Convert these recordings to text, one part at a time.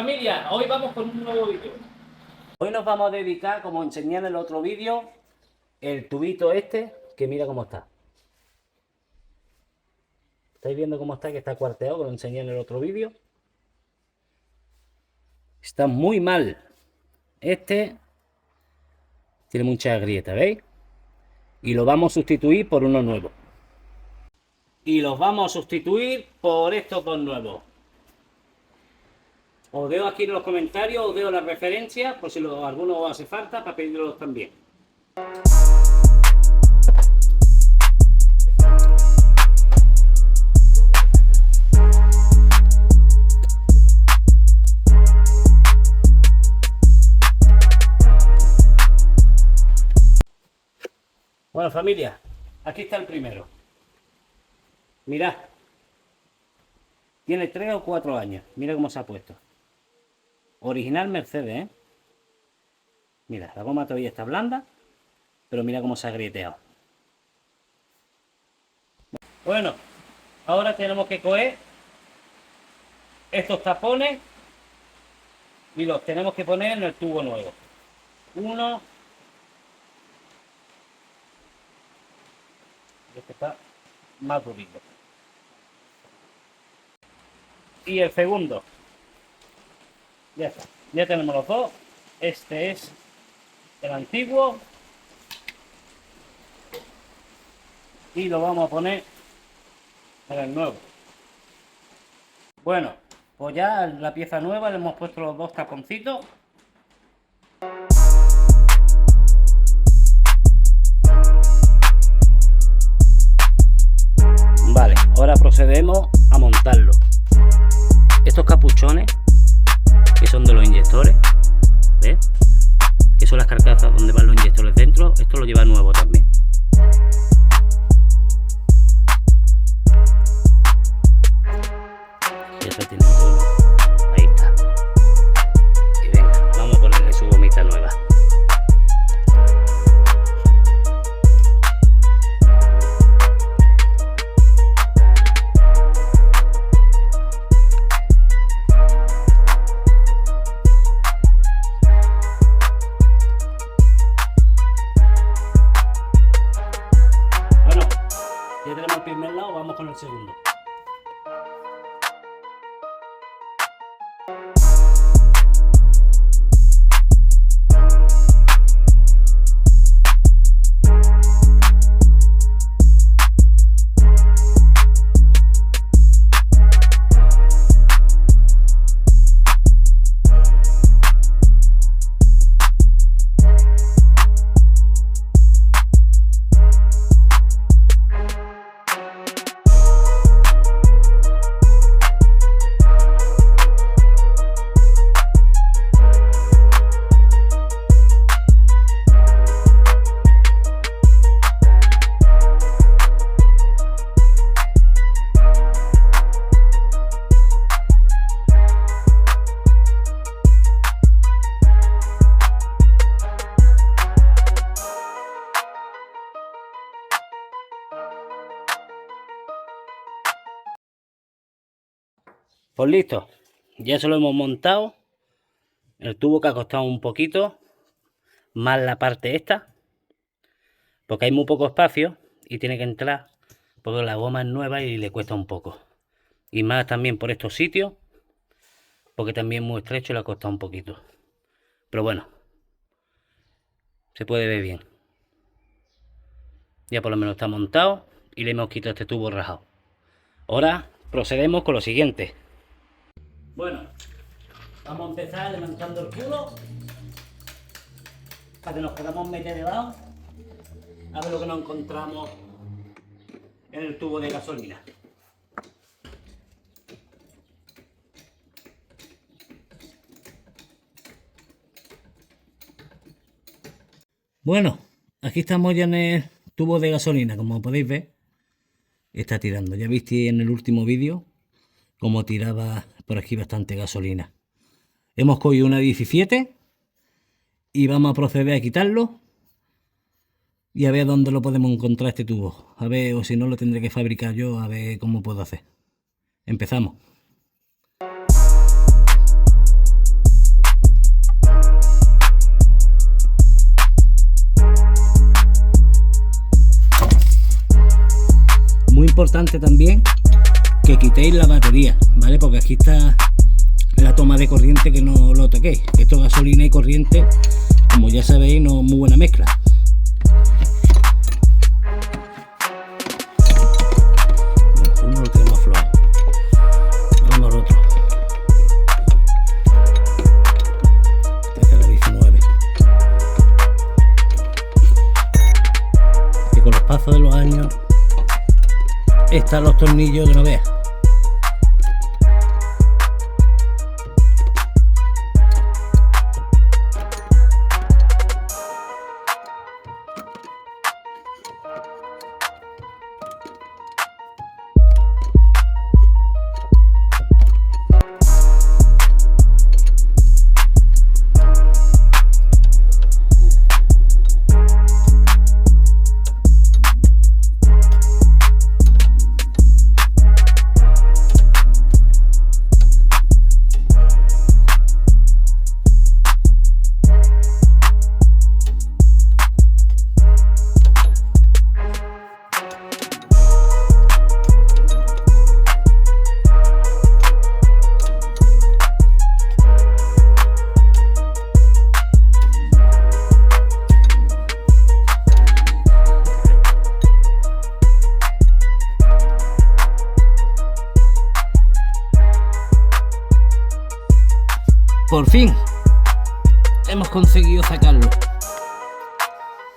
familia, hoy vamos con un nuevo vídeo. Hoy nos vamos a dedicar, como enseñé en el otro vídeo, el tubito este, que mira cómo está. ¿Estáis viendo cómo está? Que está cuarteado, que lo enseñé en el otro vídeo. Está muy mal. Este tiene muchas grietas, ¿veis? Y lo vamos a sustituir por uno nuevo. Y los vamos a sustituir por estos dos nuevos. Os dejo aquí en los comentarios, os dejo las referencias, por si alguno os hace falta, para pedirlos también. Bueno, familia, aquí está el primero. Mirad. Tiene 3 o 4 años. Mira cómo se ha puesto. Original Mercedes, ¿eh? Mira, la goma todavía está blanda, pero mira cómo se ha grieteado. Bueno, ahora tenemos que coger estos tapones y los tenemos que poner en el tubo nuevo. Uno. Este está más durito. Y el segundo. Ya está. Ya tenemos los dos. Este es el antiguo. Y lo vamos a poner en el nuevo. Bueno, pues ya la pieza nueva le hemos puesto los dos taponcitos. Vale, ahora procedemos a montarlo. Estos capuchones, que son de los inyectores, ¿ves? Que son las carcasas donde van los inyectores dentro, esto lo lleva nuevo también. Ya se tiene todo. Ahí está. Y venga, vamos a ponerle su gomita nueva. Ya tenemos el primer lado, vamos con el segundo. Pues listo, ya se lo hemos montado. El tubo que ha costado un poquito, más la parte esta, porque hay muy poco espacio y tiene que entrar, porque la goma es nueva y le cuesta un poco. Y más también por estos sitios, porque también es muy estrecho y le ha costado un poquito. Pero bueno, se puede ver bien. Ya por lo menos está montado y le hemos quitado este tubo rajado. Ahora procedemos con lo siguiente. Bueno, vamos a empezar levantando el culo para que nos podamos meter debajo a ver lo que nos encontramos en el tubo de gasolina. Bueno, aquí estamos ya en el tubo de gasolina, como podéis ver, está tirando. Ya viste en el último vídeo cómo tiraba por aquí bastante gasolina. Hemos cogido una 17 y vamos a proceder a quitarlo y a ver dónde lo podemos encontrar este tubo. A ver, o si no lo tendré que fabricar yo, a ver cómo puedo hacer. Empezamos. importante también que quitéis la batería, ¿vale? Porque aquí está la toma de corriente, que no lo toquéis. Esto gasolina y corriente, como ya sabéis, no es muy buena mezcla. Bueno, uno lo tenemos aflojado. Vamos al otro. Este es la 19. Y con los pasos de los años están los tornillos que no veas. Por fin hemos conseguido sacarlo.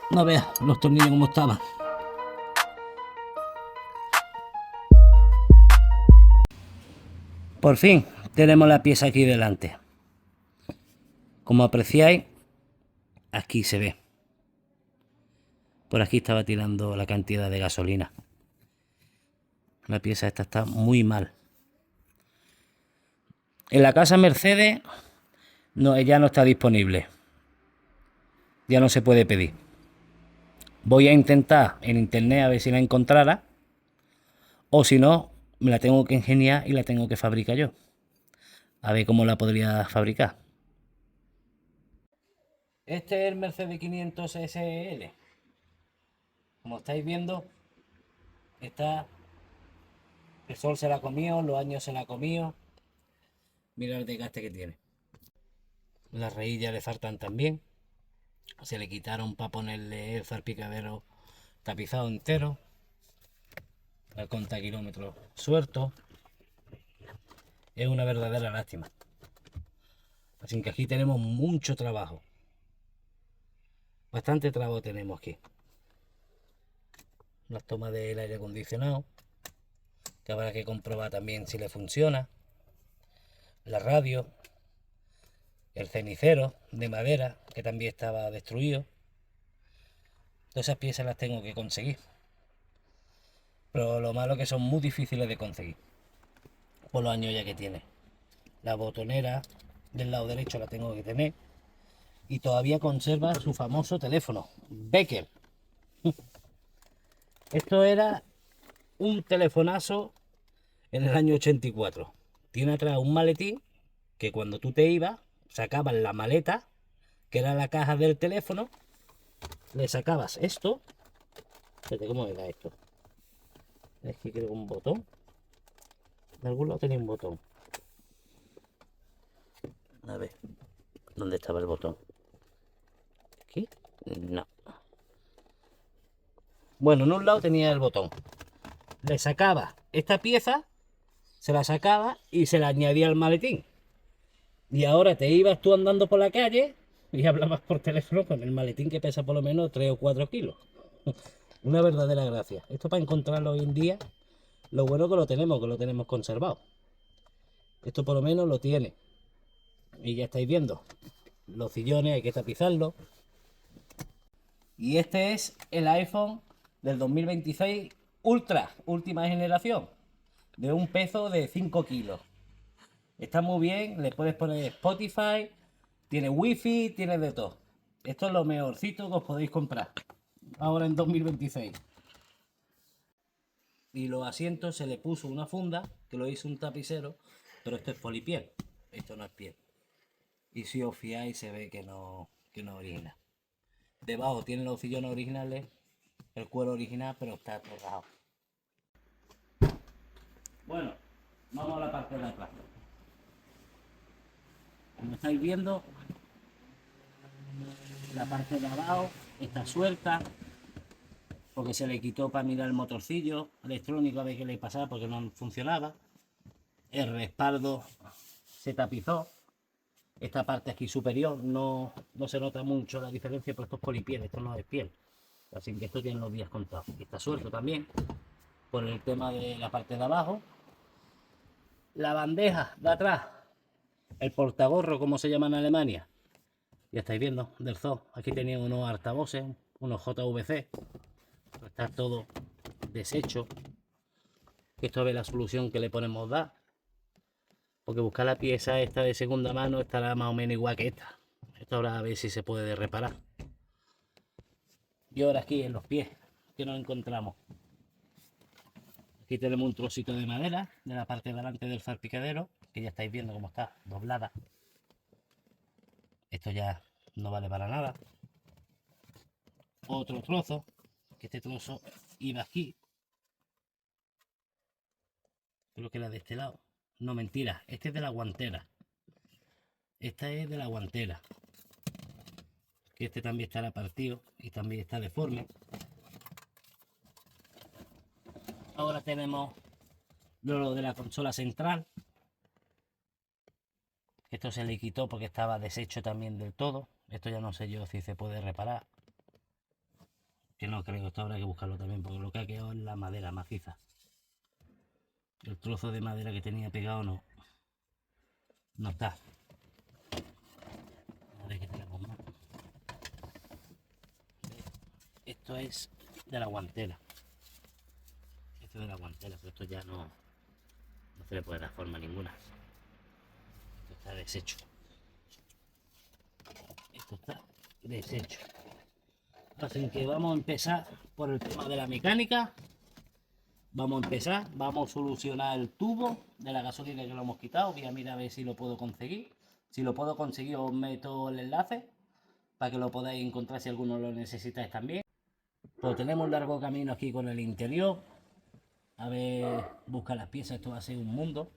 No veas los tornillos como estaban. Por fin tenemos la pieza aquí delante. Como apreciáis, aquí se ve. Por aquí estaba tirando la cantidad de gasolina. La pieza esta está muy mal. En la casa Mercedes no, ya no está disponible. Ya no se puede pedir. Voy a intentar en internet a ver si la encontrara. O si no, me la tengo que ingeniar y la tengo que fabricar yo. A ver cómo la podría fabricar. Este es el Mercedes 500 SL. Como estáis viendo, está... El sol se la ha comido, los años se la ha comido. Mira el desgaste que tiene. Las rejillas le faltan también. Se le quitaron para ponerle el salpicadero tapizado entero. El contakilómetro suelto. Es una verdadera lástima. Así que aquí tenemos mucho trabajo. Bastante trabajo tenemos aquí. Las tomas del aire acondicionado, que habrá que comprobar también si le funciona. La radio. El cenicero de madera, que también estaba destruido. Todas esas piezas las tengo que conseguir. Pero lo malo es que son muy difíciles de conseguir. Por los años ya que tiene. La botonera del lado derecho la tengo que tener. Y todavía conserva su famoso teléfono. Becker. Esto era un telefonazo en el año 84. Tiene atrás un maletín que cuando tú te ibas, sacabas la maleta, que era la caja del teléfono, le sacabas esto. Fíjate cómo era esto. Es que creo un botón. En algún lado tenía un botón. A ver, ¿dónde estaba el botón? ¿Aquí? No. Bueno, en un lado tenía el botón. Le sacaba esta pieza, se la sacaba y se la añadía al maletín. Y ahora te ibas tú andando por la calle y hablabas por teléfono con el maletín que pesa por lo menos 3 o 4 kilos. Una verdadera gracia. Esto para encontrarlo hoy en día, lo bueno que lo tenemos conservado. Esto por lo menos lo tiene. Y ya estáis viendo. Los sillones hay que tapizarlos. Y este es el iPhone del 2026 Ultra, última generación. De un peso de 5 kilos. Está muy bien, le puedes poner Spotify, tiene wifi, tiene de todo. Esto es lo mejorcito que os podéis comprar ahora en 2026. Y los asientos se le puso una funda que lo hizo un tapicero, pero esto es polipiel, esto no es piel. Y si os fiáis se ve que no es original. Debajo tiene los sillones originales, el cuero original, pero está atorrado. Bueno, vamos a la parte de atrás. Como estáis viendo, la parte de abajo está suelta porque se le quitó para mirar el motorcillo electrónico a ver qué le pasaba porque no funcionaba. El respaldo se tapizó. Esta parte aquí superior no se nota mucho la diferencia, pero esto es polipiel, esto no es piel. Así que esto tiene los días contados. Y está suelto también por el tema de la parte de abajo. La bandeja de atrás, el portagorro, como se llama en Alemania, ya estáis viendo, del zoo. Aquí tenía unos altavoces, unos JVC. Está todo deshecho. Esto es la solución que le ponemos dar. Porque buscar la pieza esta de segunda mano estará más o menos igual que esta. Esto ahora a ver si se puede reparar. Y ahora aquí en los pies, que nos encontramos. Aquí tenemos un trocito de madera de la parte de delante del salpicadero, que ya estáis viendo cómo está doblada. Esto ya no vale para nada. Otro trozo, que este trozo iba aquí. Creo que era de este lado. No, mentira, este es de la guantera. Esta es de la guantera. Que este también estará partido y también está deforme. Ahora tenemos lo de la consola central. Esto se le quitó porque estaba deshecho también del todo. Esto ya no sé yo si se puede reparar. Que no creo, esto habrá que buscarlo también porque lo que ha quedado es la madera maciza. El trozo de madera que tenía pegado no está. A ver qué tenemos más. Esto es de la guantera. Esto es de la guantera, pero esto ya no se le puede dar forma ninguna. Esto está deshecho. Esto está deshecho. Así que vamos a empezar por el tema de la mecánica. Vamos a empezar, vamos a solucionar el tubo de la gasolina que lo hemos quitado. Voy a mirar a ver si lo puedo conseguir. Si lo puedo conseguir os meto el enlace para que lo podáis encontrar si alguno lo necesitáis también. Pues tenemos un largo camino aquí con el interior. A ver, buscar las piezas, esto va a ser un mundo.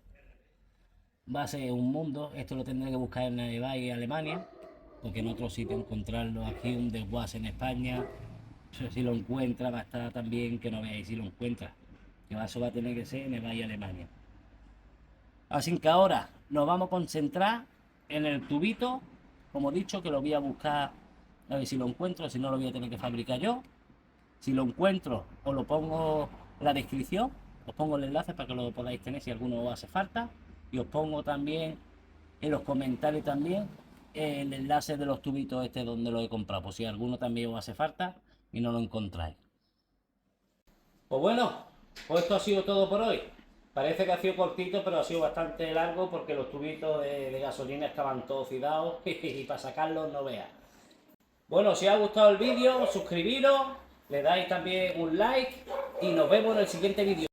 Va a ser un mundo, esto lo tendré que buscar en eBay Alemania, porque en otro sitio encontrarlo aquí, un desguace en España, si lo encuentra va a estar también que no veáis si lo encuentra, que eso va a tener que ser en eBay Alemania. Así que ahora nos vamos a concentrar en el tubito, como he dicho, que lo voy a buscar a ver si lo encuentro, si no lo voy a tener que fabricar yo. Si lo encuentro os lo pongo en la descripción, os pongo el enlace para que lo podáis tener si alguno os hace falta, y os pongo también en los comentarios también el enlace de los tubitos este donde lo he comprado, por si alguno también os hace falta y no lo encontráis. Pues bueno, pues esto ha sido todo por hoy. Parece que ha sido cortito, pero ha sido bastante largo porque los tubitos de gasolina estaban todos oxidados y para sacarlos no veas. Bueno, si os ha gustado el vídeo, suscribiros, le dais también un like y nos vemos en el siguiente vídeo.